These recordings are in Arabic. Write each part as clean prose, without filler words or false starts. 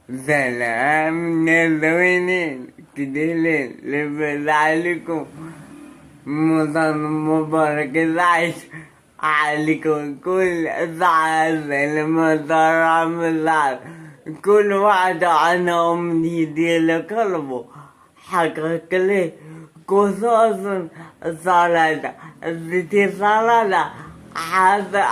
سلام نازلين كدلين لبس عليكم رمضان مبارك العيش عليكم كل سعادة لمدار رمضان كل واحد عنهم يدير قلبه حقق لي خصوصا الصلاة التي صلاة هذا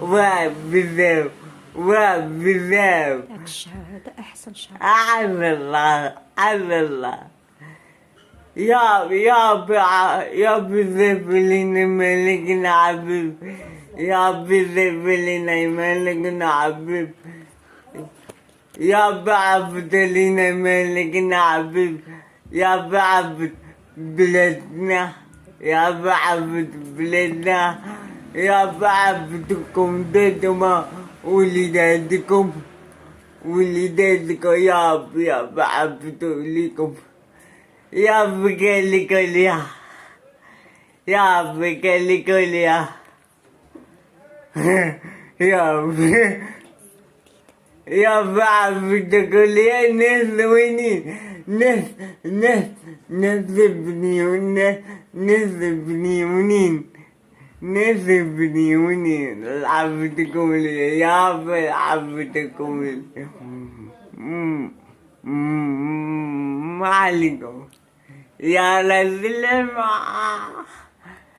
وبزاف وبزاف هاك الشهادة أحسن شهادة. عن الله عن الله يا بزاف لنا ملكنا عبيب يا بزاف لنا ملكنا عبيب يا بعبد لنا ملكنا عبيب يا بعبد بلادنا يا بعبد بلادنا يا بعبدكم ددما ولدادكم ولدادكم يا بعبد لكم يا بكالي كليا يا بكالي كليا يا بعبد كليا ناس وينين ناس ابني ناس ابني ونين عبدكم لي يا عبدكم لي ما عليكم يا للمع